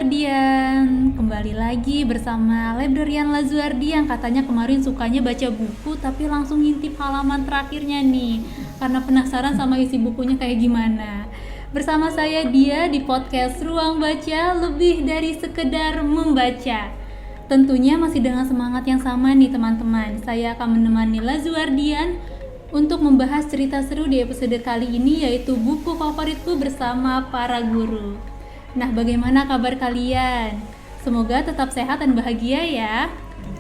Dian, kembali lagi bersama Librarian Lazuardi yang katanya kemarin sukanya baca buku tapi langsung ngintip halaman terakhirnya nih karena penasaran sama isi bukunya kayak gimana. Bersama saya dia di podcast Ruang Baca Lebih Dari Sekedar Membaca. Tentunya masih dengan semangat yang sama nih teman-teman. Saya akan menemani Lazuardian untuk membahas cerita seru di episode kali ini, yaitu buku favoritku bersama para guru. Nah, bagaimana kabar kalian? Semoga tetap sehat dan bahagia ya.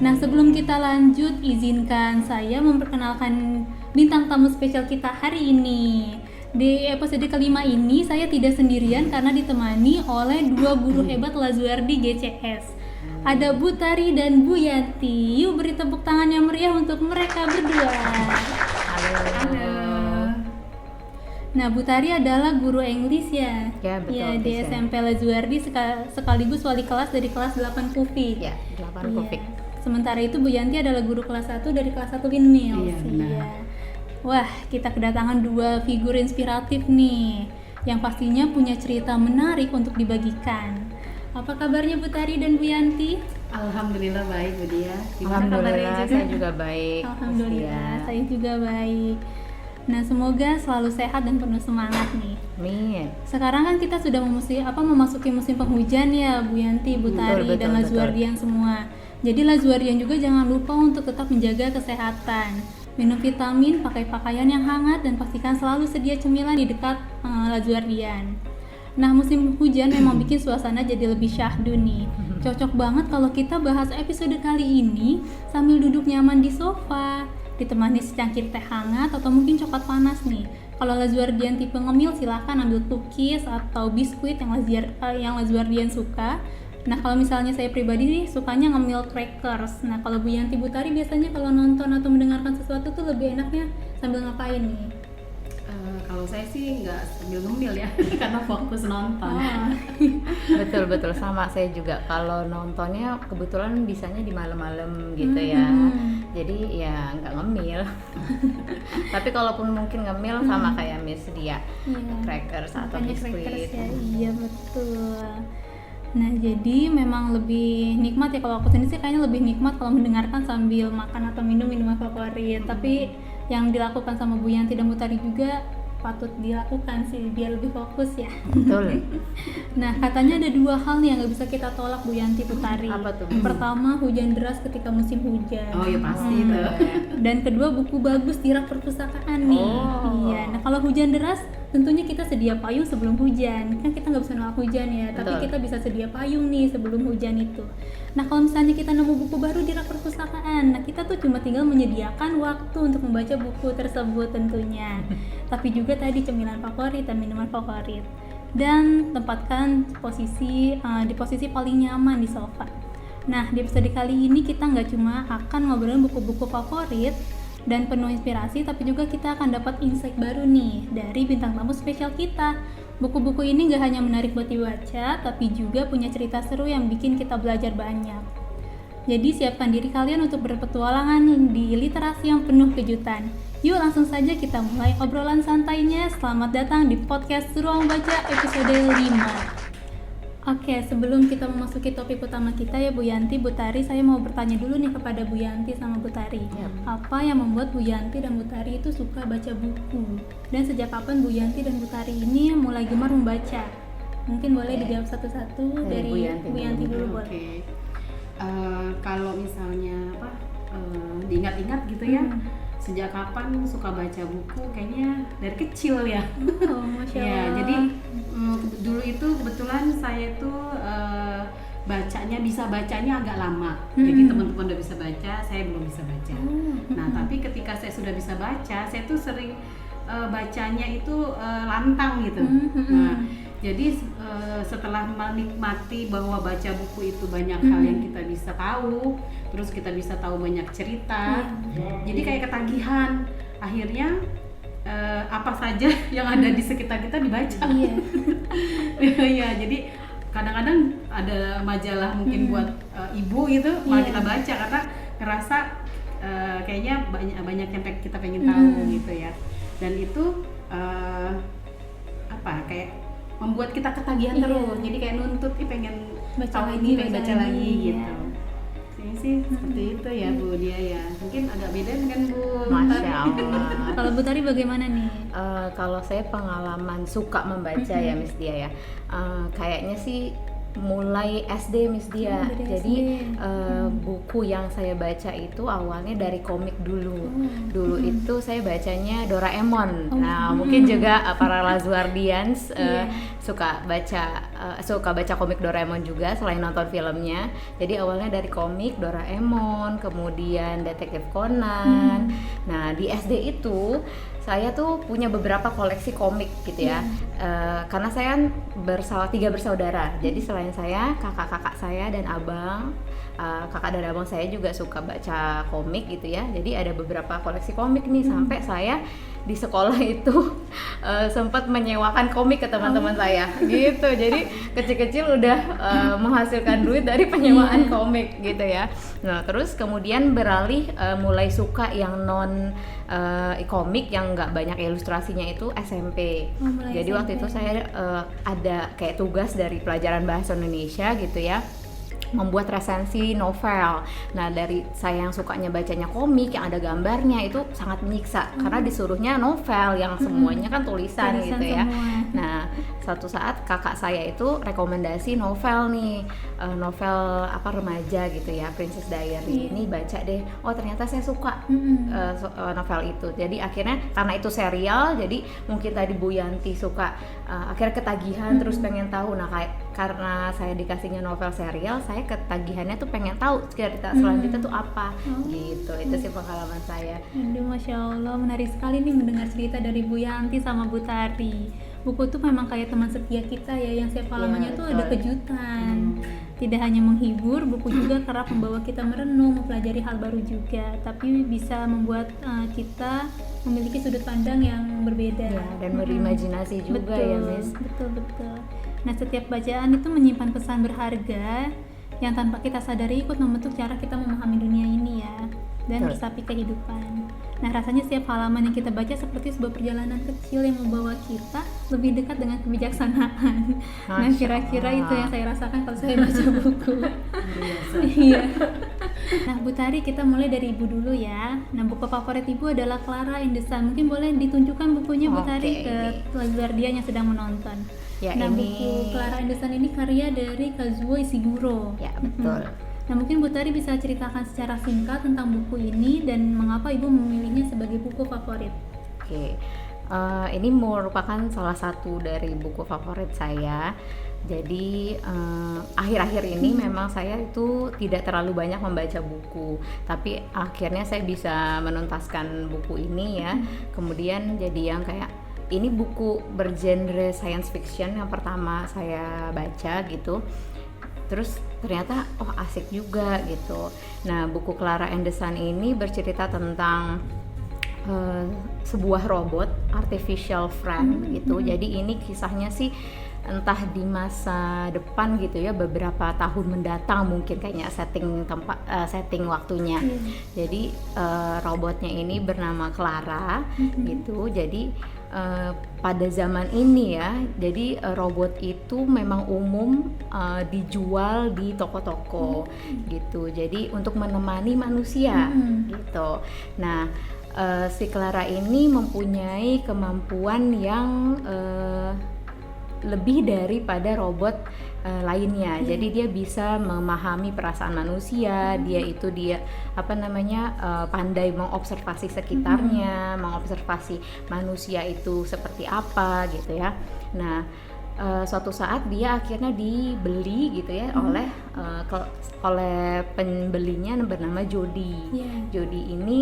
Nah, sebelum kita lanjut, izinkan saya memperkenalkan bintang tamu spesial kita hari ini. Di episode kelima ini, saya tidak sendirian karena ditemani oleh dua guru hebat Lazuardi GCS. Ada Bu Tari dan Bu Yanti. Yuk beri tepuk tangan yang meriah untuk mereka berdua. Halo. Nah, Bu Tari adalah guru English ya? Ya, betul. Ya, di SMP Lazuardi sekaligus wali kelas dari kelas 8 Kufik. Ya, 8 Kufik. Sementara itu Bu Yanti adalah guru kelas 1 dari kelas 1 Linmil. Iya, benar. Wah, kita kedatangan dua figur inspiratif nih yang pastinya punya cerita menarik untuk dibagikan. Apa kabarnya Bu Tari dan Bu Yanti? Alhamdulillah baik Bu Dia. Gimana Alhamdulillah, kabarnya saya juga baik. Alhamdulillah, saya juga baik. Nah, semoga selalu sehat dan penuh semangat nih. Amin. Sekarang kan kita sudah memasuki musim penghujan ya, Bu Yanti, Bu Tari, dan Lazuardian semua. Jadi Lazuardian juga jangan lupa untuk tetap menjaga kesehatan. Minum vitamin, pakai pakaian yang hangat, dan pastikan selalu sedia cemilan di dekat Lazuardian. Nah, musim hujan memang bikin suasana jadi lebih syahdu nih. Cocok banget kalau kita bahas episode kali ini sambil duduk nyaman di sofa, ditemani secangkir teh hangat atau mungkin coklat panas nih. Kalau Lazuardian tipe ngemil silahkan ambil cookies atau biskuit yang Lazuardian suka. Nah, kalau misalnya saya pribadi nih sukanya ngemil crackers. Nah, kalau Bu Yanti, Bu Tari biasanya kalau nonton atau mendengarkan sesuatu tuh lebih enaknya sambil ngapain nih? Kalau saya sih nggak sambil ngemil ya, karena fokus nonton. Betul sama saya juga. Kalau nontonnya kebetulan bisanya di malam-malam gitu ya. Jadi ya nggak ngemil. Tapi kalaupun mungkin ngemil sama kayak Miss Dia, crackers atau biskuit. Ya. Iya betul. Nah, jadi memang lebih nikmat ya, kalau aku sendiri sih kayaknya lebih nikmat kalau mendengarkan sambil makan atau minum minuman favorit. Tapi yang dilakukan sama Bu Yanti dan Bu Tari juga patut dilakukan sih biar lebih fokus ya. Betul. Nah, katanya ada dua hal nih yang nggak bisa kita tolak, Bu Yanti, Bu Tari. Apa tuh? Pertama, hujan deras ketika musim hujan. Oh ya pasti itu. Dan kedua, buku bagus di rak perpustakaan nih. Oh. Iya. Nah, kalau hujan deras tentunya kita sedia payung sebelum hujan. Kan kita nggak bisa nolak hujan ya, tapi Betul. kita bisa sedia payung nih sebelum hujan itu. Nah, kalau misalnya kita nemu buku baru di rak perpustakaan, nah kita tuh cuma tinggal menyediakan waktu untuk membaca buku tersebut tentunya. Tapi juga tadi cemilan favorit dan minuman favorit. Dan tempatkan di posisi paling nyaman di sofa. Nah, di episode kali ini kita nggak cuma akan ngobrolin buku-buku favorit dan penuh inspirasi, tapi juga kita akan dapat insight baru nih dari bintang tamu spesial kita. Buku-buku ini nggak hanya menarik buat dibaca, tapi juga punya cerita seru yang bikin kita belajar banyak. Jadi siapkan diri kalian untuk berpetualangan di literasi yang penuh kejutan. Yuk langsung saja kita mulai obrolan santainya. Selamat datang di podcast Ruang Baca episode 5. Oke, sebelum kita memasuki topik utama kita ya Bu Yanti, Bu Tari, saya mau bertanya dulu nih kepada Bu Yanti sama Bu Tari. Apa yang membuat Bu Yanti dan Bu Tari itu suka baca buku? Dan sejak kapan Bu Yanti dan Bu Tari ini mulai gemar membaca? Mungkin boleh dijawab satu-satu dari Bu Yanti dulu boleh. Kalau misalnya diingat-ingat gitu ya, sejak kapan suka baca buku? Kayaknya dari kecil ya. Oh, Masya Allah. Ya, jadi dulu itu kebetulan saya tuh bisa bacanya agak lama. Jadi teman-teman udah bisa baca, saya belum bisa baca. Nah, tapi ketika saya sudah bisa baca, saya tuh sering bacanya itu lantang gitu. Nah, jadi setelah menikmati bahwa baca buku itu banyak hal yang kita bisa tahu, terus kita bisa tahu banyak cerita, jadi kayak ketagihan. Akhirnya apa saja yang ada di sekitar kita dibaca. Iya, jadi kadang-kadang ada majalah mungkin buat ibu gitu, malah kita baca karena ngerasa kayaknya banyak yang kita pengen tahu gitu ya. Dan itu kayak membuat kita ketagihan Iya. terus. Jadi kayak nuntut, pengen Baca tahu lagi, ini, pengen baca baca lagi lagi, gitu. Ini sih seperti itu ya Bu Dia ya. Mungkin agak beda dengan Bu Masya Tari. Allah. Kalau Bu Tari bagaimana nih? Kalau saya pengalaman suka membaca ya Miss Dia ya, kayaknya sih mulai SD Miss Dia. Oh, dari Jadi SD. buku yang saya baca itu awalnya dari komik dulu. Dulu itu saya bacanya Doraemon. Nah mungkin juga para Lazuardians suka baca komik Doraemon juga selain nonton filmnya. Jadi awalnya dari komik Doraemon, kemudian Detektif Conan. Nah di SD itu saya tuh punya beberapa koleksi komik gitu ya. Karena saya kan 3 bersaudara. Jadi selain saya, kakak-kakak saya dan abang, kakak dan abang saya juga suka baca komik gitu ya. Jadi ada beberapa koleksi komik nih, sampai saya di sekolah itu sempat menyewakan komik ke teman-teman saya gitu. Jadi kecil-kecil udah menghasilkan duit dari penyewaan komik gitu ya. Nah terus kemudian beralih mulai suka yang non komik yang nggak banyak ilustrasinya itu SMP. Jadi waktu itu saya ada kayak tugas dari pelajaran bahasa Indonesia gitu ya, membuat resensi novel. Nah dari saya yang sukanya bacanya komik yang ada gambarnya itu sangat menyiksa karena disuruhnya novel yang semuanya kan tulisan gitu ya. Nah suatu saat kakak saya itu rekomendasi novel nih, novel apa remaja gitu ya, Princess Diary. Ini baca deh, oh ternyata saya suka novel itu. Jadi akhirnya karena itu serial, jadi mungkin tadi Bu Yanti suka, akhirnya ketagihan terus pengen tahu. Nah karena saya dikasihnya novel serial, saya ketagihannya tuh pengen tahu cerita selanjutnya tuh apa gitu. Itu sih pengalaman saya. Aduh, Masya Allah, menarik sekali nih mendengar cerita dari Bu Yanti sama Bu Tari. Buku tuh memang kayak teman setia kita ya, yang setiap halamannya tuh ada kejutan. Tidak hanya menghibur, buku juga kerap membawa kita merenung, mempelajari hal baru juga, tapi bisa membuat kita memiliki sudut pandang yang berbeda Ya, dan berimajinasi juga ya Miss. Betul. Nah setiap bacaan itu menyimpan pesan berharga yang tanpa kita sadari ikut membentuk cara kita memahami dunia ini ya, dan resapi kehidupan. Nah rasanya setiap halaman yang kita baca seperti sebuah perjalanan kecil yang membawa kita lebih dekat dengan kebijaksanaan. Nah kira-kira itu yang saya rasakan kalau saya baca buku. Iya. Nah Bu Tari, kita mulai dari Ibu dulu ya. Nah buku favorit Ibu adalah Clara and the Sun. Mungkin boleh ditunjukkan bukunya Bu Tari ke Lazuardian yang sedang menonton. Ya, Nah ini buku Clara and the Sun ini karya dari Kazuo Ishiguro. ya betul. Nah mungkin Bu Tari bisa ceritakan secara singkat tentang buku ini dan mengapa Ibu memilihnya sebagai buku favorit. Oke, ini merupakan salah satu dari buku favorit saya. Jadi akhir-akhir ini memang saya itu tidak terlalu banyak membaca buku, tapi akhirnya saya bisa menuntaskan buku ini ya. Kemudian jadi yang kayak ini buku bergenre science fiction yang pertama saya baca gitu. Terus ternyata asik juga gitu. Nah buku Clara and the Sun ini bercerita tentang sebuah robot artificial friend gitu. Jadi ini kisahnya sih entah di masa depan gitu ya, beberapa tahun mendatang mungkin kayaknya setting waktunya. Jadi robotnya ini bernama Clara gitu. Jadi pada zaman ini ya, jadi robot itu memang umum dijual di toko-toko gitu. Jadi untuk menemani manusia gitu. Nah, si Clara ini mempunyai kemampuan yang lebih daripada robot lainnya. Jadi dia bisa memahami perasaan manusia, dia pandai mengobservasi sekitarnya, mengobservasi manusia itu seperti apa gitu ya. Nah, suatu saat dia akhirnya dibeli gitu ya oleh pembelinya bernama Jody. Jody ini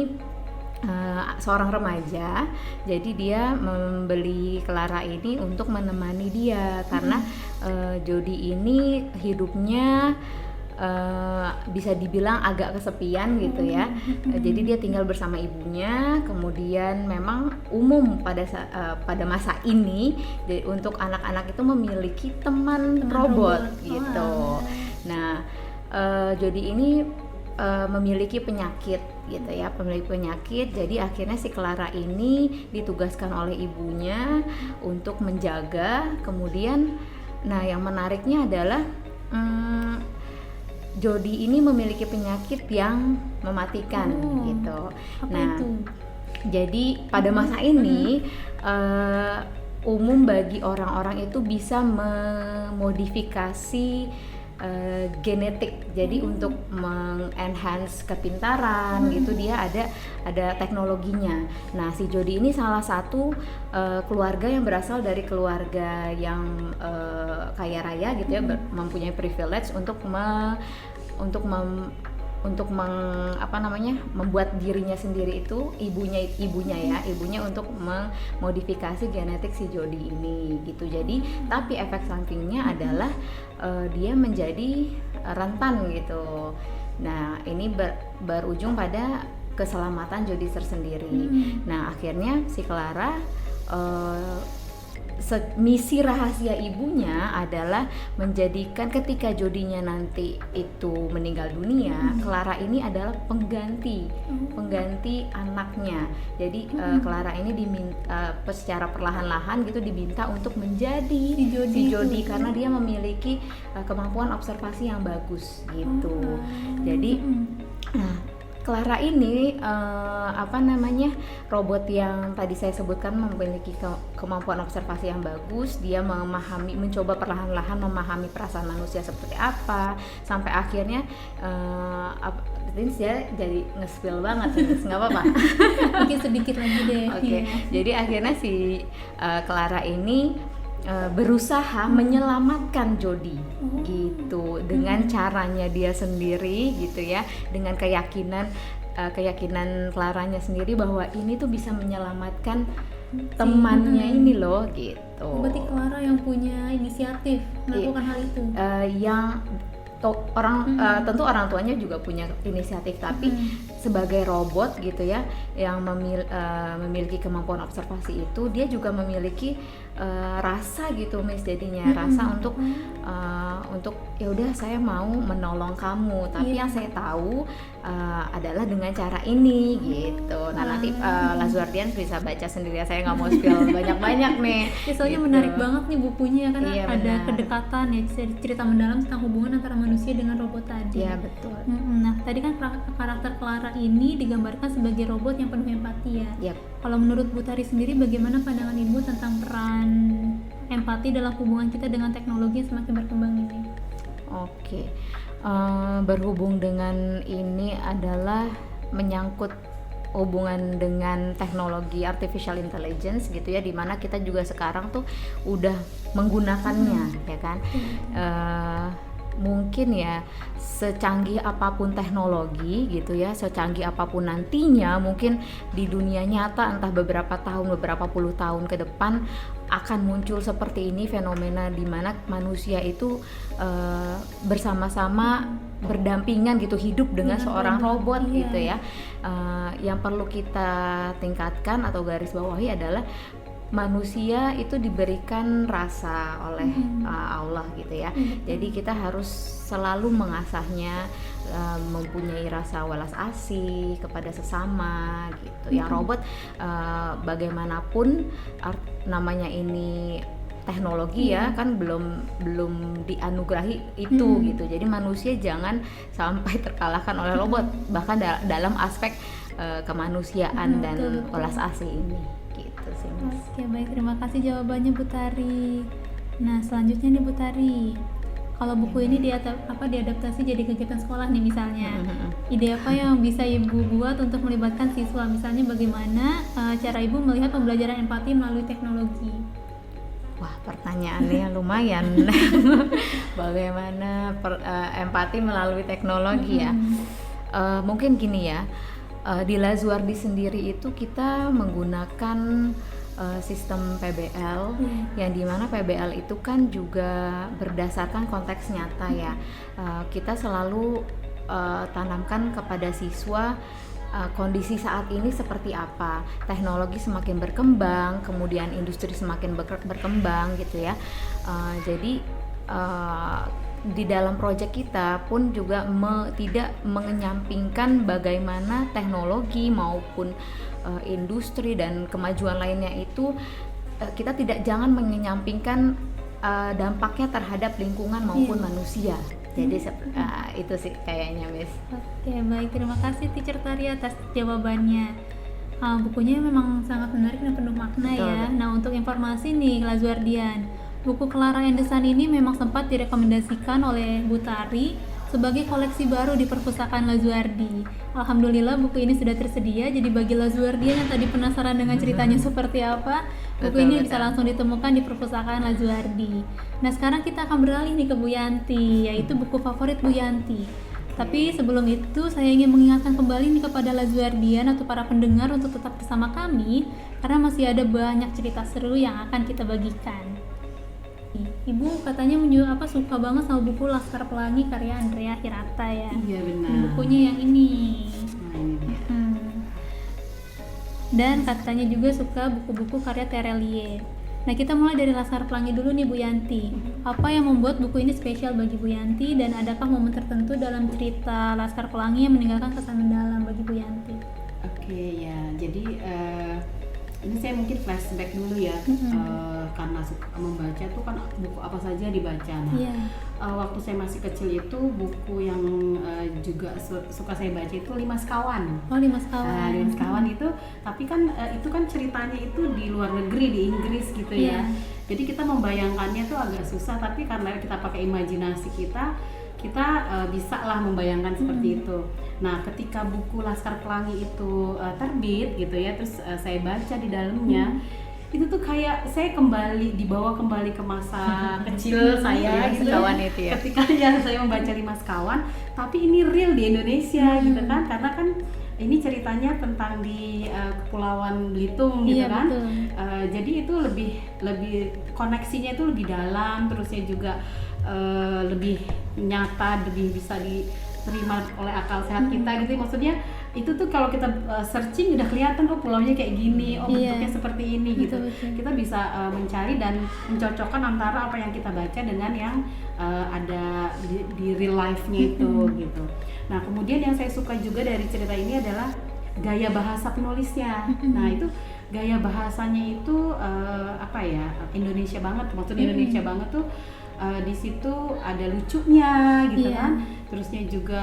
seorang remaja, jadi dia membeli Clara ini untuk menemani dia karena Jody ini hidupnya bisa dibilang agak kesepian gitu ya. Jadi dia tinggal bersama ibunya. Kemudian memang umum pada masa ini untuk anak-anak itu memiliki teman robot gitu. Nah Jody ini memiliki penyakit gitu ya, memiliki penyakit. Jadi akhirnya si Clara ini ditugaskan oleh ibunya untuk menjaga. Kemudian, nah yang menariknya adalah Jody ini memiliki penyakit yang mematikan gitu. Apa Nah, itu? jadi pada masa ini umum bagi orang-orang itu bisa memodifikasi genetik. Jadi untuk mengenhance kepintaran gitu dia ada teknologinya. Nah, si Jody ini salah satu keluarga yang berasal dari keluarga yang kaya raya gitu ya, mempunyai privilege untuk membuat dirinya sendiri itu ibunya untuk memodifikasi genetik si Jody ini gitu. Jadi tapi efek sampingnya adalah dia menjadi rentan gitu. Nah, ini berujung pada keselamatan Jody tersendiri. Nah, akhirnya si Clara misi rahasia ibunya adalah menjadikan ketika Jodinya nanti itu meninggal dunia, Clara ini adalah pengganti anaknya. Jadi Clara ini diminta secara perlahan-lahan gitu diminta untuk menjadi si Jody karena dia memiliki kemampuan observasi yang bagus gitu. Jadi Clara ini robot yang tadi saya sebutkan memiliki kemampuan observasi yang bagus. Dia mencoba perlahan-lahan memahami perasaan manusia seperti apa, sampai akhirnya ini saya jadi nge-spill banget, nggak apa-apa. Mungkin sedikit lagi deh. Oke. Jadi akhirnya si Clara ini berusaha menyelamatkan Jody gitu dengan caranya dia sendiri gitu ya, dengan keyakinan Claranya sendiri bahwa ini tuh bisa menyelamatkan temannya ini loh gitu. Berarti Clara yang punya inisiatif melakukan hal itu. Tentu orang tuanya juga punya inisiatif, tapi sebagai robot gitu ya yang memiliki kemampuan observasi itu, dia juga memiliki rasa gitu jadinya rasa untuk ya udah saya mau menolong kamu, tapi yang saya tahu adalah dengan cara ini gitu. Nah nanti Lazuardian bisa baca sendiri ya, saya nggak mau spill banyak-banyak nih. Soalnya gitu. Menarik banget nih bukunya karena Iya, ada benar. kedekatan ya, cerita mendalam tentang hubungan antara manusia dengan robot tadi. Iya betul. Nah tadi kan karakter Clara ini digambarkan sebagai robot yang penuh empati ya. Yap. Kalau menurut Bu Tari sendiri, bagaimana pandangan Ibu tentang peran empati dalam hubungan kita dengan teknologi yang semakin berkembang ini? Oke. Berhubung dengan ini adalah menyangkut hubungan dengan teknologi artificial intelligence gitu ya, dimana kita juga sekarang tuh udah menggunakannya ya kan. Mungkin ya secanggih apapun teknologi gitu ya, secanggih apapun nantinya mungkin di dunia nyata entah beberapa puluh tahun ke depan akan muncul seperti ini, fenomena di mana manusia itu bersama-sama berdampingan gitu, hidup dengan seorang robot gitu ya. Yang perlu kita tingkatkan atau garis bawahi adalah manusia itu diberikan rasa oleh Allah gitu ya. Jadi kita harus selalu mengasahnya, mempunyai rasa welas asih kepada sesama gitu. Yang robot bagaimanapun namanya ini teknologi ya kan belum dianugerahi itu gitu. Jadi manusia jangan sampai terkalahkan oleh robot, bahkan dalam aspek kemanusiaan dan welas asih ini. Gitu sih, Mas. Oke, baik, terima kasih jawabannya Bu Tari. Nah, selanjutnya nih Bu Tari, kalau buku ini diadaptasi jadi kegiatan sekolah nih misalnya, ide apa yang bisa Ibu buat untuk melibatkan siswa? Misalnya bagaimana cara Ibu melihat pembelajaran empati melalui teknologi? Wah, pertanyaannya lumayan. Bagaimana empati melalui teknologi ya? Mungkin gini ya. Di Lazuardi sendiri itu kita menggunakan sistem PBL, yang dimana PBL itu kan juga berdasarkan konteks nyata ya. Kita selalu tanamkan kepada siswa kondisi saat ini seperti apa, teknologi semakin berkembang, kemudian industri semakin berkembang gitu ya. Jadi di dalam proyek kita pun juga tidak mengenyampingkan bagaimana teknologi maupun industri dan kemajuan lainnya itu kita jangan mengenyampingkan dampaknya terhadap lingkungan maupun manusia. Jadi itu sih kayaknya, Miss. Oke, baik, terima kasih Teacher Tari atas jawabannya. Bukunya memang sangat menarik dan penuh makna. Betul. Ya. Nah, untuk informasi nih Lazuardian, buku Clara Anderson ini memang sempat direkomendasikan oleh Bu Tari sebagai koleksi baru di perpustakaan Lazuardi. Alhamdulillah buku ini sudah tersedia, jadi bagi Lazuardian yang tadi penasaran dengan ceritanya seperti apa, buku ini bisa langsung ditemukan di perpustakaan Lazuardi. Nah, sekarang kita akan beralih nih ke Bu Yanti, yaitu buku favorit Bu Yanti. Tapi sebelum itu saya ingin mengingatkan kembali nih kepada Lazuardian atau para pendengar untuk tetap bersama kami, karena masih ada banyak cerita seru yang akan kita bagikan. Ibu katanya suka banget sama buku Laskar Pelangi karya Andrea Hirata ya. Iya benar. Bukunya yang ini. Nah, ini dia. Dan katanya juga suka buku-buku karya Terelie. Nah, kita mulai dari Laskar Pelangi dulu nih Bu Yanti. Apa yang membuat buku ini spesial bagi Bu Yanti, dan adakah momen tertentu dalam cerita Laskar Pelangi yang meninggalkan kesan mendalam bagi Bu Yanti? Oke, ya, jadi ini saya mungkin flashback dulu ya, karena suka membaca tuh kan buku apa saja dibaca. Nah, waktu saya masih kecil itu buku yang juga suka saya baca itu Lima Sekawan. Oh, Lima Sekawan. Lima Sekawan itu, tapi kan itu kan ceritanya itu di luar negeri, di Inggris gitu ya. Jadi kita membayangkannya tuh agak susah, tapi karena kita pakai imajinasi kita bisa lah membayangkan seperti itu. Nah, ketika buku Laskar Pelangi itu terbit gitu ya, terus saya baca di dalamnya, itu tuh kayak saya dibawa kembali ke masa kecil saya gitu. Sekawan itu ya. Ketika saya membaca Lima Sekawan, tapi ini real di Indonesia gitu kan, karena kan ini ceritanya tentang di Kepulauan Belitung gitu kan. Jadi itu lebih koneksinya itu lebih dalam, terusnya juga lebih nyata, lebih bisa diterima oleh akal sehat kita gitu. Maksudnya itu tuh kalau kita searching udah kelihatan pulaunya kayak gini, bentuknya seperti ini gitu. Kita bisa mencari dan mencocokkan antara apa yang kita baca dengan yang ada di real life-nya itu gitu. Nah, kemudian yang saya suka juga dari cerita ini adalah gaya bahasa penulisnya. Nah, itu gaya bahasanya itu Indonesia banget, maksudnya Indonesia banget tuh. Di situ ada lucunya gitu kan, terusnya juga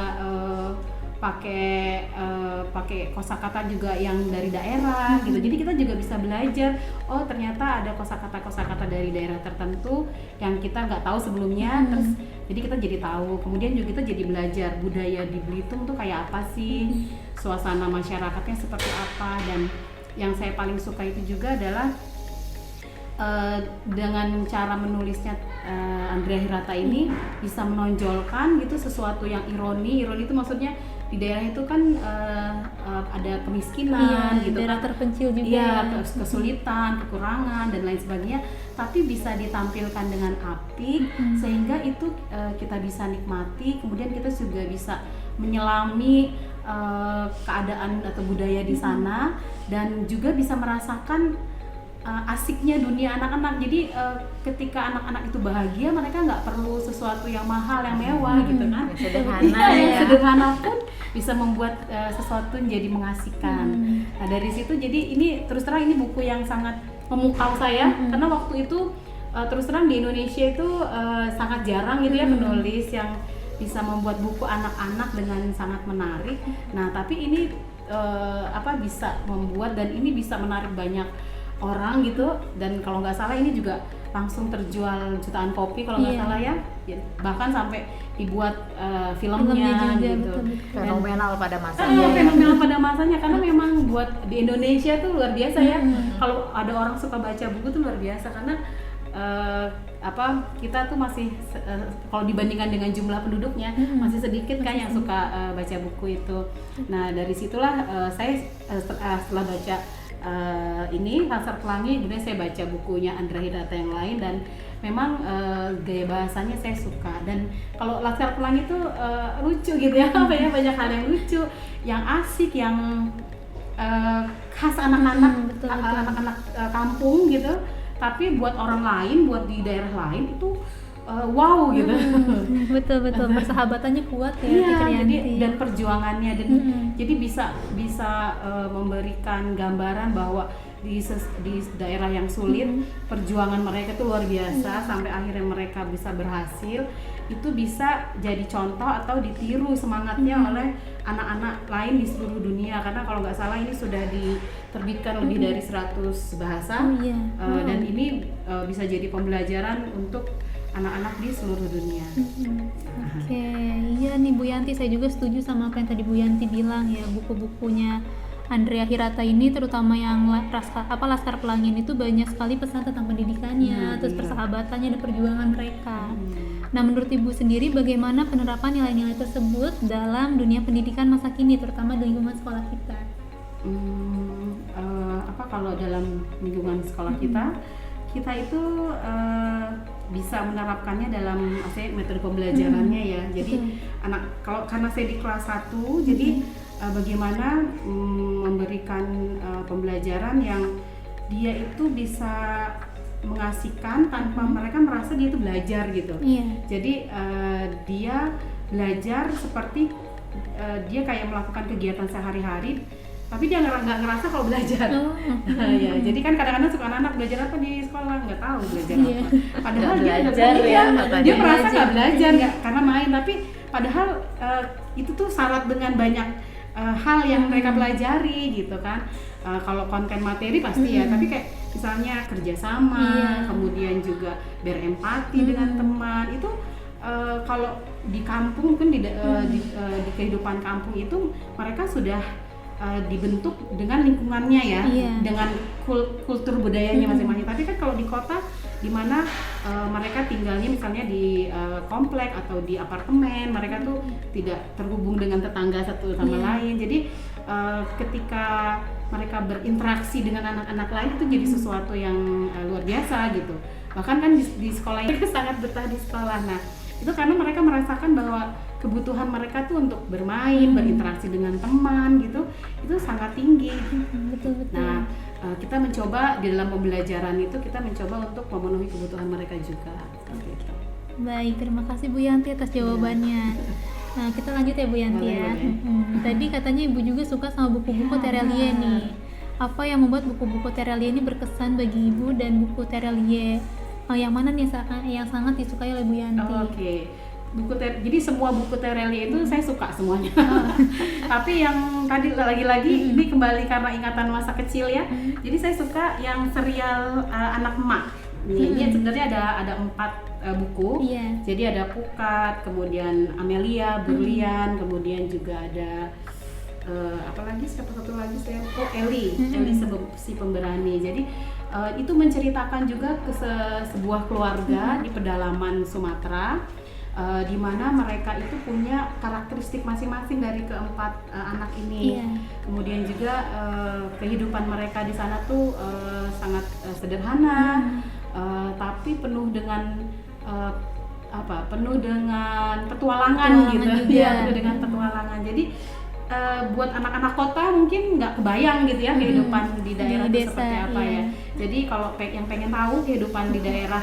pakai kosakata juga yang dari daerah gitu. Jadi kita juga bisa belajar, oh ternyata ada kosakata dari daerah tertentu yang kita nggak tahu sebelumnya. Terus jadi kita jadi tahu, kemudian juga kita jadi belajar budaya di Belitung tuh kayak apa sih, suasana masyarakatnya seperti apa. Dan yang saya paling suka itu juga adalah dengan cara menulisnya Andrea Hirata ini bisa menonjolkan gitu sesuatu yang ironi itu maksudnya di daerah itu kan ada kemiskinan gitu daerah kan, terpencil juga, kesulitan, kekurangan dan lain sebagainya, tapi bisa ditampilkan dengan apik sehingga itu kita bisa nikmati, kemudian kita juga bisa menyelami keadaan atau budaya di sana dan juga bisa merasakan asiknya dunia anak-anak. Jadi ketika anak-anak itu bahagia, mereka nggak perlu sesuatu yang mahal, yang mewah gitu kan. Sederhana ya. Sederhana pun bisa membuat sesuatu jadi mengasihkan. Nah, dari situ jadi ini terus terang ini buku yang sangat memukau saya karena waktu itu terus terang di Indonesia itu sangat jarang gitu ya penulis yang bisa membuat buku anak-anak dengan sangat menarik. Nah, tapi ini bisa membuat dan ini bisa menarik banyak orang gitu, dan kalau nggak salah ini juga langsung terjual jutaan kopi kalau nggak salah ya, bahkan sampai dibuat filmnya juga, gitu. betul. Fenomenal pada masanya. Fenomenal pada masanya karena memang buat di Indonesia tuh luar biasa ya. Kalau ada orang suka baca buku tuh luar biasa karena kita tuh masih kalau dibandingkan dengan jumlah penduduknya masih sedikit kan yang suka baca buku itu. Nah, dari situlah saya setelah baca ini Laskar Pelangi, kemudian saya baca bukunya Andrea Hirata yang lain dan memang gaya bahasanya saya suka. Dan kalau Laskar Pelangi itu lucu gitu ya, banyak hal yang lucu, yang asik, yang khas anak-anak anak-anak kampung gitu. Tapi buat orang lain, buat di daerah lain itu wow gitu. Betul persahabatannya kuat ya Iya, Teacher jadi Yanti. dan perjuangannya dan jadi bisa memberikan gambaran bahwa di daerah yang sulit perjuangan mereka itu luar biasa sampai akhirnya mereka bisa berhasil. Itu bisa jadi contoh atau ditiru semangatnya oleh anak-anak lain di seluruh dunia, karena kalau nggak salah ini sudah diterbitkan lebih dari 100 bahasa. Dan ini bisa jadi pembelajaran untuk anak-anak di seluruh dunia. Oke, iya nih Bu Yanti, saya juga setuju sama apa yang tadi Bu Yanti bilang ya, buku-bukunya Andrea Hirata ini terutama yang Laskar Pelangi itu banyak sekali pesan tentang pendidikannya, terus persahabatannya dan perjuangan mereka. Nah, menurut Ibu sendiri bagaimana penerapan nilai-nilai tersebut dalam dunia pendidikan masa kini, terutama di lingkungan sekolah kita? Kalau dalam lingkungan sekolah kita itu bisa menerapkannya dalam metode pembelajarannya ya. Jadi karena saya di kelas 1, jadi bagaimana memberikan pembelajaran yang dia itu bisa mengasihkan tanpa mereka merasa dia itu belajar gitu. Jadi dia belajar seperti dia kayak melakukan kegiatan sehari-hari, tapi dia nggak ngerasa kalau belajar. Ya, jadi kan kadang-kadang suka anak belajar apa di sekolah, nggak tahu belajar apa. Padahal dia merasa nggak belajar, nggak karena main, tapi padahal itu tuh syarat dengan banyak hal yang mereka pelajari gitu kan. Kalau konten materi pasti ya, tapi kayak misalnya kerjasama, kemudian juga berempati dengan teman, itu kalau di kampung mungkin di kehidupan kampung itu mereka sudah dibentuk dengan lingkungannya ya, dengan kultur budayanya masing-masing. Tapi kan kalau di kota di mana mereka tinggalnya misalnya di komplek atau di apartemen, mereka tuh tidak terhubung dengan tetangga satu sama lain. Jadi ketika mereka berinteraksi dengan anak-anak lain itu jadi sesuatu yang luar biasa gitu. Bahkan kan di sekolah ini sangat betah di sekolah. Nah, itu karena mereka merasakan bahwa kebutuhan mereka tuh untuk bermain, berinteraksi dengan teman gitu, itu sangat tinggi. Betul. Nah, kita mencoba di dalam pembelajaran itu kita mencoba untuk memenuhi kebutuhan mereka juga. Gitu. Baik, terima kasih Bu Yanti atas jawabannya. Nah, kita lanjut ya Bu Yanti ya. Tadi katanya Ibu juga suka sama buku-buku Terelie nih. Apa yang membuat buku-buku Terelie ini berkesan bagi Ibu, dan buku Terelie yang mana nih yang sangat disukai oleh Bu Yanti? Oke. Jadi semua buku Terelie itu saya suka semuanya. Tapi yang tadi lagi-lagi ini kembali karena ingatan masa kecil ya. Jadi saya suka yang serial Anak Emak. Ini sebenarnya ada 4 buku. Jadi ada Pukat, kemudian Amelia, Berlian, kemudian juga ada siapa satu lagi saya Eli si pemberani. Jadi itu menceritakan juga ke sebuah keluarga di pedalaman Sumatera, di mana mereka itu punya karakteristik masing-masing dari keempat anak ini. Kemudian juga kehidupan mereka di sana tuh sangat sederhana, tapi penuh dengan penuh dengan petualangan gitu. Penuh dengan petualangan. Jadi buat anak-anak kota mungkin nggak kebayang gitu ya kehidupan di daerah itu seperti apa ya. Jadi kalau yang pengen tahu kehidupan di daerah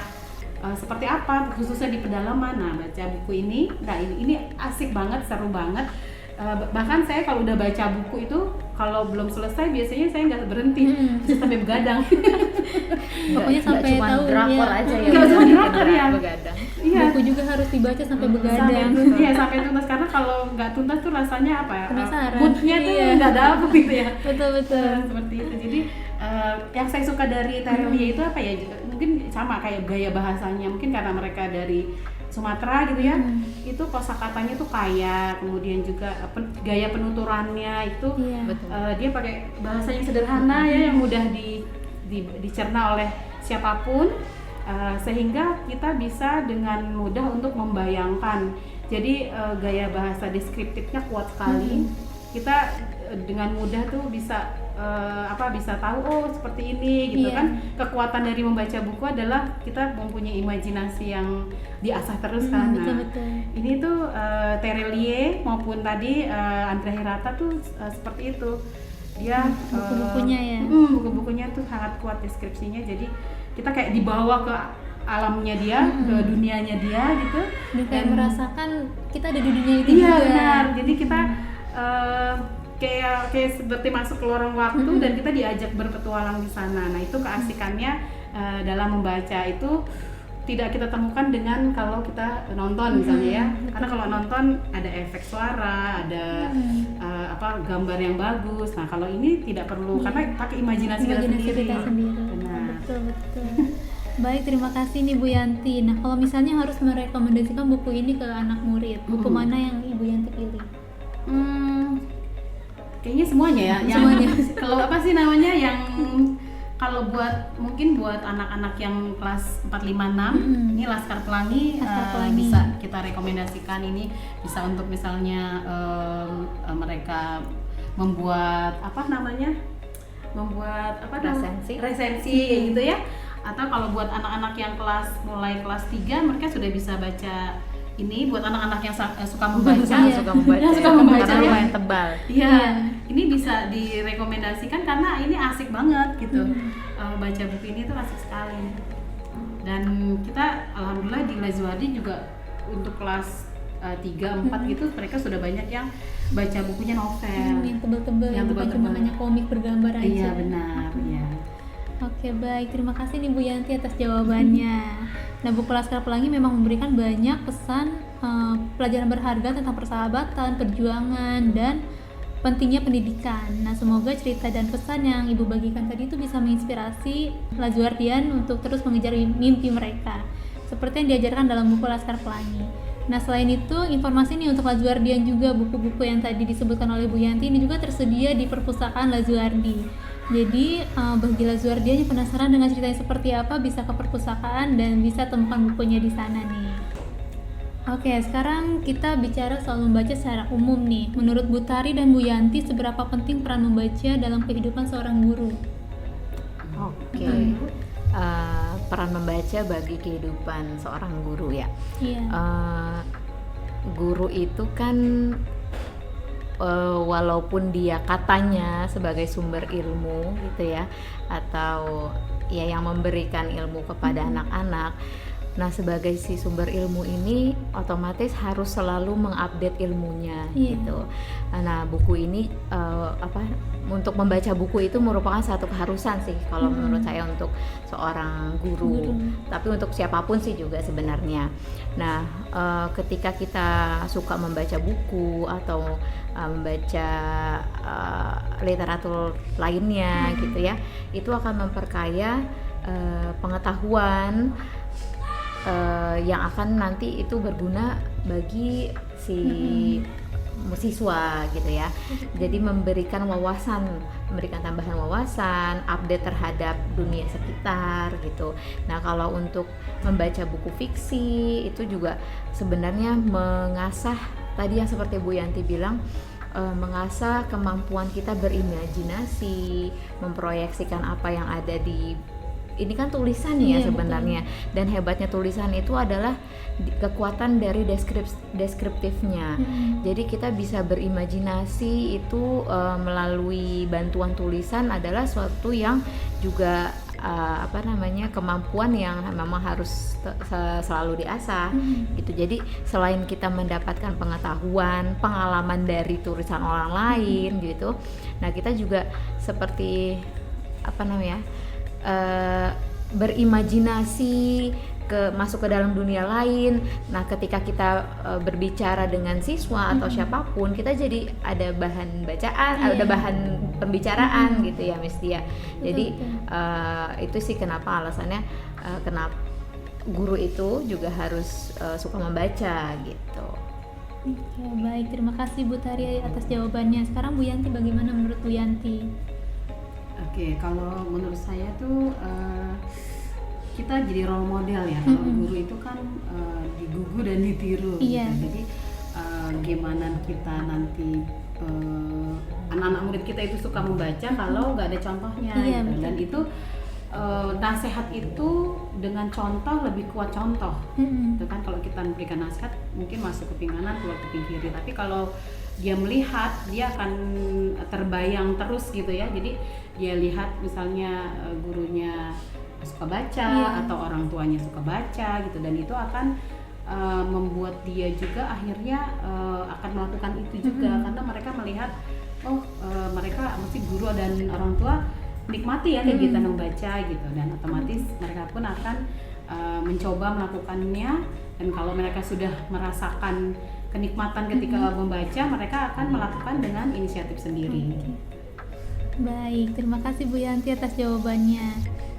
seperti apa, khususnya di pedalaman, nah baca buku ini. Nah ini asik banget, seru banget. Bahkan saya kalau udah baca buku itu, kalau belum selesai biasanya saya nggak berhenti, sampai begadang. Pokoknya sampai tahu drakor aja ya. Nggak cuma drakor ya. Begadang. Buku juga harus dibaca sampai begadang. Sampai tuntas, karena kalau nggak tuntas tuh rasanya apa ya? Penasaran. Moodnya tuh nggak dapet gitu ya. Betul. Seperti itu. Jadi yang saya suka dari Terelie itu apa ya? Mungkin sama kayak gaya bahasanya. Mungkin karena mereka dari Sumatera gitu ya, itu kosakatanya tuh kaya, kemudian juga gaya penuturannya itu dia pakai bahasa yang sederhana ya, yang mudah dicerna oleh siapapun, sehingga kita bisa dengan mudah untuk membayangkan. Jadi gaya bahasa deskriptifnya kuat sekali. Kita dengan mudah tuh bisa bisa tahu seperti ini gitu kan. Kekuatan dari membaca buku adalah kita mempunyai imajinasi yang diasah terus kan. Nah, ini tuh Terelie maupun tadi Andrea Hirata tuh seperti itu. Dia buku-bukunya ya. Buku-bukunya tuh sangat kuat deskripsinya. Jadi kita kayak dibawa ke alamnya dia, ke dunianya dia gitu. Dan kayak merasakan kita ada di dunia itu Iya juga. benar. Jadi kita kayak seperti masuk ke lorong waktu dan kita diajak berpetualang di sana. Nah itu keasikannya dalam membaca itu tidak kita temukan dengan kalau kita nonton misalnya ya. Karena kalau nonton ada efek suara, ada gambar yang bagus. Nah kalau ini tidak perlu karena pakai imajinasi kita sendiri. kita sendiri. Benar. Betul. Baik, terima kasih nih Bu Yanti. Nah, kalau misalnya harus merekomendasikan buku ini ke anak murid, buku mana yang Ibu Yanti pilih? Kayaknya semuanya ya. Semuanya. Kalau apa sih namanya yang kalau mungkin buat anak-anak yang kelas 4, 5, 6 ini Laskar Pelangi, bisa kita rekomendasikan. Ini bisa untuk misalnya mereka membuat resensi gitu ya. Atau kalau buat anak-anak yang mulai kelas 3 mereka sudah bisa baca ini buat anak-anak yang suka membaca, suka membaca karena lumayan tebal. Iya, ini bisa direkomendasikan karena ini asik banget gitu. Baca buku ini tuh asik sekali. Dan kita alhamdulillah di Lazuardi juga untuk kelas 3, 4 gitu mereka sudah banyak yang baca bukunya novel. Yang tebel-tebel, bukan cuma hanya komik bergambar aja. Iya benar, ya. Oke, baik, terima kasih nih Bu Yanti atas jawabannya. Nah, buku Laskar Pelangi memang memberikan banyak pesan pelajaran berharga tentang persahabatan, perjuangan, dan pentingnya pendidikan. Nah, semoga cerita dan pesan yang Ibu bagikan tadi itu bisa menginspirasi Lazuardian untuk terus mengejar mimpi mereka, seperti yang diajarkan dalam buku Laskar Pelangi. Nah, selain itu, informasi nih untuk Lazuardian juga, buku-buku yang tadi disebutkan oleh Bu Yanti ini juga tersedia di perpustakaan Lazuardi. Jadi bagi Lazuardian yang penasaran dengan ceritanya seperti apa, bisa ke perpustakaan dan bisa temukan bukunya di sana nih. Oke, sekarang kita bicara soal membaca secara umum nih. Menurut Bu Tari dan Bu Yanti, seberapa penting peran membaca dalam kehidupan seorang guru? Oke. Peran membaca bagi kehidupan seorang guru ya. Iya. Guru itu kan walaupun dia katanya sebagai sumber ilmu gitu ya, atau ya yang memberikan ilmu kepada anak-anak. Nah, sebagai si sumber ilmu ini otomatis harus selalu mengupdate ilmunya gitu. Nah, buku ini untuk membaca buku itu merupakan satu keharusan sih kalau menurut saya untuk seorang guru. Tapi untuk siapapun sih juga sebenarnya. Nah, ketika kita suka membaca buku atau membaca literatur lainnya gitu ya, itu akan memperkaya pengetahuan yang akan nanti itu berguna bagi si siswa gitu ya. Jadi memberikan tambahan wawasan, update terhadap dunia sekitar gitu. Nah, kalau untuk membaca buku fiksi itu juga sebenarnya mengasah tadi yang seperti Bu Yanti bilang, mengasah kemampuan kita berimajinasi, memproyeksikan apa yang ada di ini kan tulisan ya sebenarnya, dan hebatnya tulisan itu adalah kekuatan dari deskriptifnya. Jadi kita bisa berimajinasi itu melalui bantuan tulisan adalah suatu yang juga kemampuan yang memang harus selalu diasah gitu. Jadi selain kita mendapatkan pengetahuan, pengalaman dari tulisan orang lain gitu, nah kita juga seperti berimajinasi masuk ke dalam dunia lain. Nah, ketika kita berbicara dengan siswa atau siapapun, kita jadi ada bahan bacaan, ada bahan pembicaraan gitu ya, Miss Tia. Jadi itu sih kenapa alasannya kenapa guru itu juga harus suka membaca gitu. Oke, baik, terima kasih Bu Tari atas jawabannya. Sekarang Bu Yanti, bagaimana menurut Bu Yanti? Oke, kalau menurut saya tuh kita jadi role model ya. Kalau guru itu kan digugu dan ditiru. Iya. Gitu. Jadi gimana kita nanti anak-anak murid kita itu suka membaca kalau nggak ada contohnya. Iya, gitu. Dan itu nasihat itu dengan contoh lebih kuat contoh. Itu kan kalau kita memberikan nasihat mungkin masuk kuping kanan keluar kuping kiri. Tapi kalau dia melihat, dia akan terbayang terus gitu ya. Jadi dia lihat misalnya gurunya suka baca atau orang tuanya suka baca gitu, dan itu akan membuat dia juga akhirnya akan melakukan itu juga karena mereka melihat mereka mesti guru dan orang tua nikmati ya kegiatan membaca gitu, dan otomatis mereka pun akan mencoba melakukannya, dan kalau mereka sudah merasakan kenikmatan ketika membaca, mereka akan melakukan dengan inisiatif sendiri. Baik, terima kasih Bu Yanti atas jawabannya.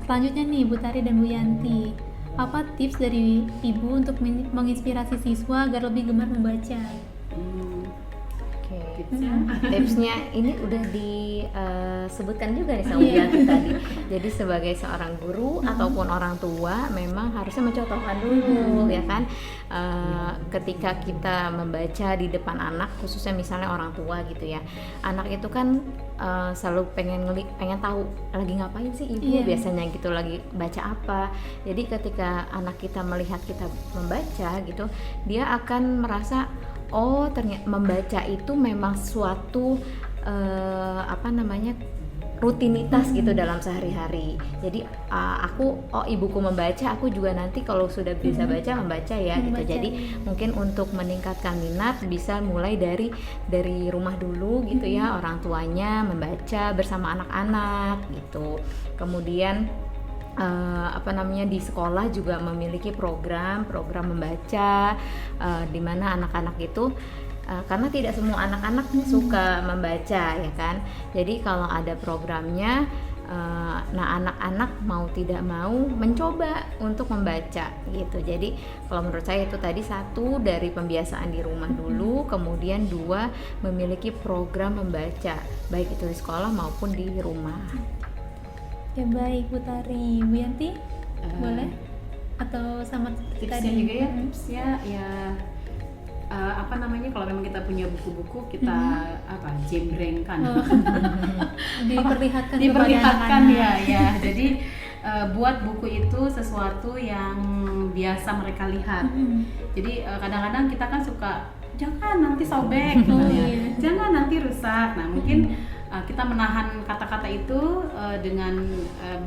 Selanjutnya nih Bu Tari dan Bu Yanti, apa tips dari Ibu untuk menginspirasi siswa agar lebih gemar membaca? Tipsnya ini udah disebutkan juga nih sama Bu Yanti tadi. Jadi sebagai seorang guru ataupun orang tua memang harusnya mencontohkan dulu ya kan. Ketika kita membaca di depan anak, khususnya misalnya orang tua gitu ya, anak itu kan selalu pengen tahu lagi ngapain sih ibu biasanya gitu, lagi baca apa. Jadi ketika anak kita melihat kita membaca gitu, dia akan merasa ternyata membaca itu memang suatu rutinitas gitu dalam sehari-hari. Jadi ibuku membaca, aku juga nanti kalau sudah bisa baca membaca ya gitu. Jadi mungkin untuk meningkatkan minat bisa mulai dari rumah dulu gitu ya, orang tuanya membaca bersama anak-anak gitu. Kemudian di sekolah juga memiliki program membaca di mana anak-anak itu karena tidak semua anak-anak suka membaca ya kan. Jadi kalau ada programnya, anak-anak mau tidak mau mencoba untuk membaca gitu. Jadi kalau menurut saya itu tadi satu dari pembiasaan di rumah dulu, kemudian dua memiliki program membaca baik itu di sekolah maupun di rumah. Ya baik Bu Tari, Bu Yanti boleh? Atau sama tipsnya tadi? juga ya, tipsnya ya kalau memang kita punya buku-buku kita jembrengkan, diperlihatkan ya. Jadi buat buku itu sesuatu yang biasa mereka lihat. Jadi kadang-kadang kita kan suka jangan nanti sobek, jangan nanti rusak. Nah mungkin kita menahan kata-kata itu dengan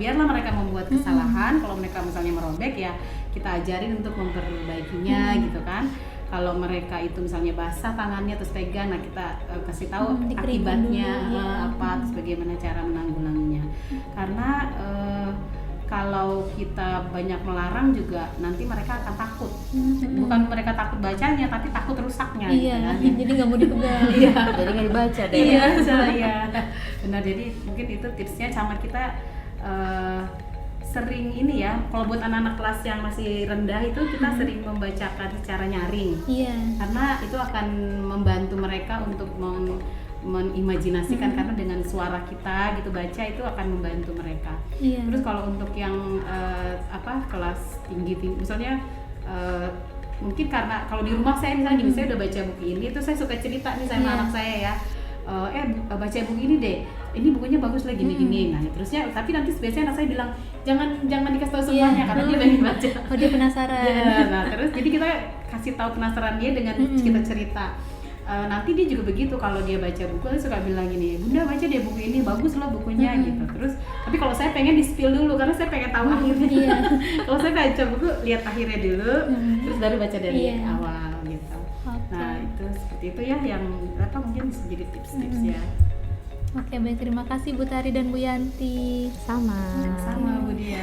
biarlah mereka membuat kesalahan. Kalau mereka misalnya merobek ya kita ajarin untuk memperbaikinya gitu kan. Kalau mereka itu misalnya basah tangannya terus pegang, nah kita kasih tahu akibatnya apa, terus bagaimana cara menanggulanginya. Karena kalau kita banyak melarang juga nanti mereka akan takut. Bukan mereka takut bacanya, tapi takut rusaknya. Iya, gitu kan? Jadi nggak mau dipegang. Jadi nggak dibaca deh. Iya. Benar, jadi mungkin itu tipsnya. Sama kita sering ini ya, kalau buat anak-anak kelas yang masih rendah itu kita sering membacakan secara nyaring. Iya. Karena itu akan membantu mereka untuk menimajinasikan, karena dengan suara kita gitu baca itu akan membantu mereka. Terus kalau untuk yang kelas tinggi misalnya mungkin karena kalau di rumah saya misalnya gini, saya udah baca buku ini, itu saya suka cerita nih sama anak saya ya, baca buku ini deh, ini bukunya bagus lah gini-gini. Nah terusnya tapi nanti biasanya anak saya bilang jangan dikasih tahu semuanya karena dia pengen baca. Dia penasaran. Nah terus jadi kita kasih tahu penasaran dia dengan kita cerita. Nanti dia juga begitu, kalau dia baca buku dia suka bilang gini, bunda baca deh buku ini, bagus loh bukunya gitu. Terus tapi kalau saya pengen di spill dulu karena saya pengen tahu akhirnya. Kalau saya baca buku lihat akhirnya dulu, terus baru baca dari awal gitu. Nah itu seperti itu ya yang mungkin bisa jadi tips-tips ya. Oke, baik, terima kasih Bu Tari dan Bu Yanti. Sama Bu Dia.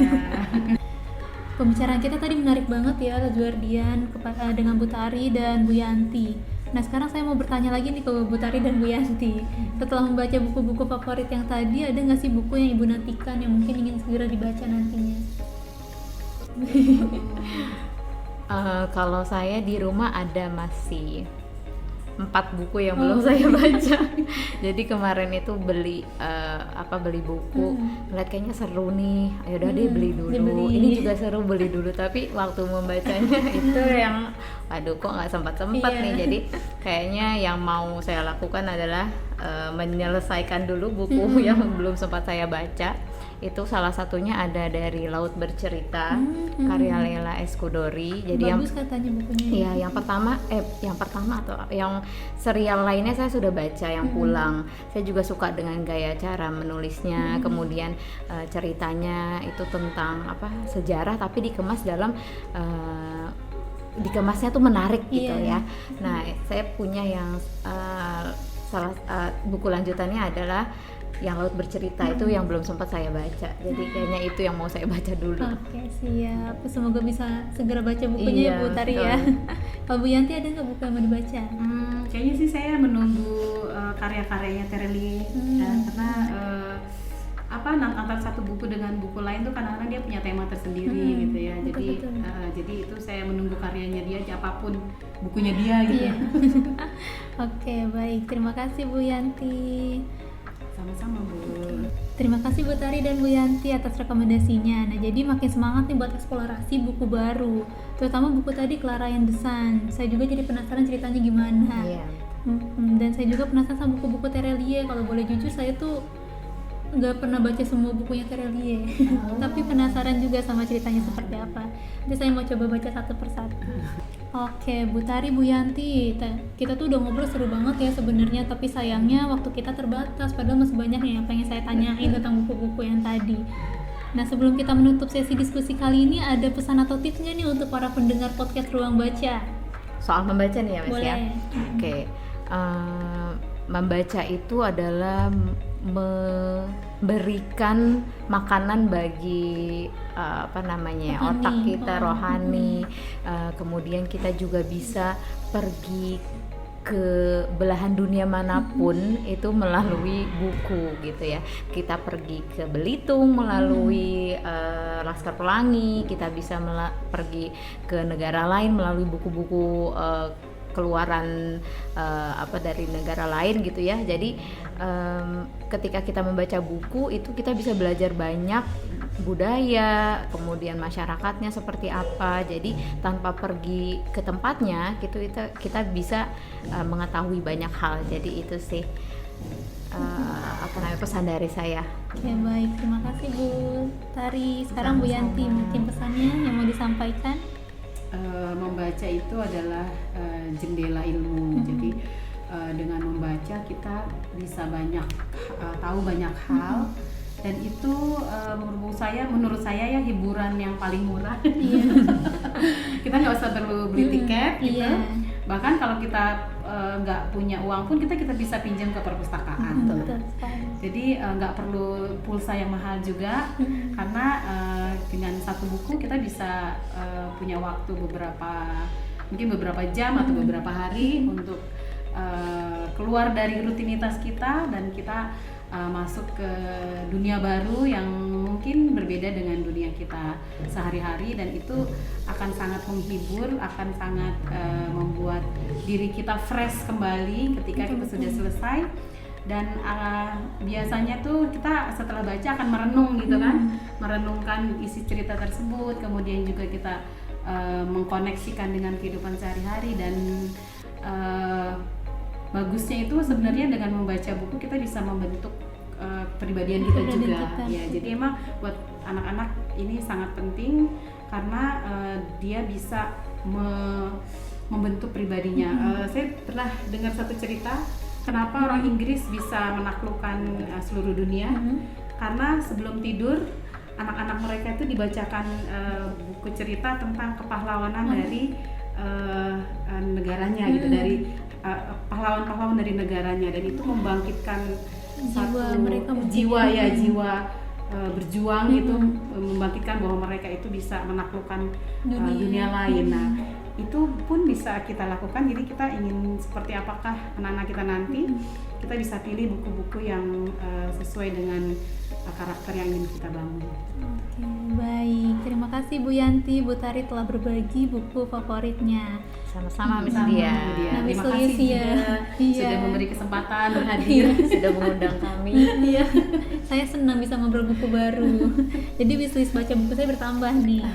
Pembicaraan kita tadi menarik banget ya, Guardian dengan Bu Tari dan Bu Yanti. Nah sekarang saya mau bertanya lagi nih ke Bu Tari dan Bu Yanti. Setelah membaca buku-buku favorit yang tadi, ada nggak sih buku yang Ibu nantikan yang mungkin ingin segera dibaca nantinya? Kalau saya di rumah ada masih 4 buku yang belum saya baca. Jadi kemarin itu beli buku, ngeliat kayaknya seru nih, ayo udah deh beli dulu. Ini juga seru, beli dulu. Tapi waktu membacanya itu yang aduh kok nggak sempat nih. Jadi kayaknya yang mau saya lakukan adalah menyelesaikan dulu buku yang belum sempat saya baca. Itu salah satunya ada dari Laut Bercerita, karya Lela Eskudori. Jadi Bagus katanya bukunya. iya, yang pertama atau yang serial lainnya saya sudah baca, yang Pulang. Saya juga suka dengan gaya cara menulisnya. Kemudian ceritanya itu tentang sejarah tapi dikemas dalam dikemasnya tuh menarik gitu ya. Nah, saya punya yang buku lanjutannya adalah yang Laut Bercerita, itu yang belum sempat saya baca. Jadi kayaknya itu yang mau saya baca dulu. Oke, siap. Semoga bisa segera baca bukunya ya Bu Tari ya. Kalau Bu Yanti ada nggak buku yang mau dibaca? Kayaknya sih saya menunggu karya-karyanya Terelie karena antara satu buku dengan buku lain tuh kadang-kadang dia punya tema tersendiri gitu ya. Jadi itu saya menunggu karyanya dia, apapun bukunya dia gitu. Iya. Oke, baik. Terima kasih Bu Yanti. Sama-sama Bu. Terima kasih Bu Tari dan Bu Yanti atas rekomendasinya. Nah, jadi makin semangat nih buat eksplorasi buku baru, terutama buku tadi Clara and the Sun. Saya juga jadi penasaran ceritanya gimana. Iya. Dan saya juga penasaran sama buku-buku Terelie. Kalau boleh jujur, saya tuh nggak pernah baca semua bukunya Terelie, tapi penasaran juga sama ceritanya seperti apa. Jadi saya mau coba baca satu persatu. Oke, Bu Tari, Bu Yanti, kita tuh udah ngobrol seru banget ya sebenarnya, tapi sayangnya waktu kita terbatas, padahal masih banyak yang pengen saya tanyain tentang buku-buku yang tadi. Nah, sebelum kita menutup sesi diskusi kali ini, ada pesan atau tips nggak nih untuk para pendengar podcast Ruang Baca? Soal membaca nih ya Mas ya. Oke. Membaca itu adalah memberikan makanan bagi otak kita, rohani. Kemudian kita juga bisa pergi ke belahan dunia manapun itu melalui buku gitu ya. Kita pergi ke Belitung melalui Laskar Pelangi, kita bisa pergi ke negara lain melalui buku-buku keluaran dari negara lain gitu ya. Jadi ketika kita membaca buku itu kita bisa belajar banyak budaya, kemudian masyarakatnya seperti apa. Jadi tanpa pergi ke tempatnya gitu kita bisa mengetahui banyak hal. Jadi itu sih pesan dari saya. Oke, baik, terima kasih Bu Tari. Sekarang Bu Yanti, mungkin pesannya yang mau disampaikan. Membaca itu adalah jendela ilmu. Jadi dengan membaca kita bisa tahu banyak hal, dan itu menurut saya ya hiburan yang paling murah. Kita nggak usah perlu beli tiket gitu. Bahkan kalau kita nggak punya uang pun kita bisa pinjam ke perpustakaan. Jadi nggak perlu pulsa yang mahal juga, karena dengan satu buku kita bisa punya waktu mungkin beberapa jam atau beberapa hari untuk keluar dari rutinitas kita, dan kita masuk ke dunia baru yang mungkin berbeda dengan dunia kita sehari-hari, dan itu akan sangat menghibur, akan sangat membuat diri kita fresh kembali ketika kita sudah selesai. Dan biasanya tuh kita setelah baca akan merenung gitu kan, merenungkan isi cerita tersebut, kemudian juga kita mengkoneksikan dengan kehidupan sehari-hari. Dan bagusnya itu sebenarnya dengan membaca buku kita bisa membentuk kepribadian kita juga. Ya, jadi emang buat anak-anak ini sangat penting karena dia bisa membentuk pribadinya. Saya pernah dengar satu cerita kenapa orang Inggris bisa menaklukkan seluruh dunia. Karena sebelum tidur anak-anak mereka itu dibacakan buku cerita tentang kepahlawanan dari negaranya gitu, dari pahlawan-pahlawan dari negaranya, dan itu membangkitkan jiwa berjuang gitu, membangkitkan bahwa mereka itu bisa menaklukkan dunia lain. Nah, itu pun bisa kita lakukan. Jadi kita ingin seperti apakah anak-anak kita nanti, kita bisa pilih buku-buku yang sesuai dengan karakter yang ingin kita bangun. Oke, baik. Terima kasih Bu Yanti, Bu Tari telah berbagi buku favoritnya. Sama-sama Miss Dia. Terima kasih sudah memberi kesempatan hadir, sudah mengundang kami. Iya, saya senang bisa ngobrol buku baru. Jadi wishlist baca buku saya bertambah nih.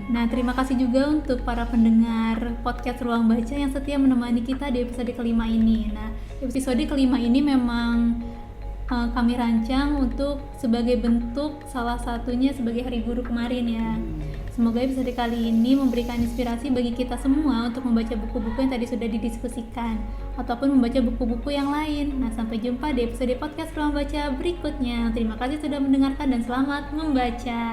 Nah, terima kasih juga untuk para pendengar podcast Ruang Baca yang setia menemani kita di episode kelima ini. Nah, episode kelima ini memang kami rancang untuk sebagai bentuk salah satunya sebagai Hari Guru kemarin ya. Semoga episode kali ini memberikan inspirasi bagi kita semua untuk membaca buku-buku yang tadi sudah didiskusikan ataupun membaca buku-buku yang lain. Nah, sampai jumpa di episode podcast Ruang Baca berikutnya. Terima kasih sudah mendengarkan dan selamat membaca.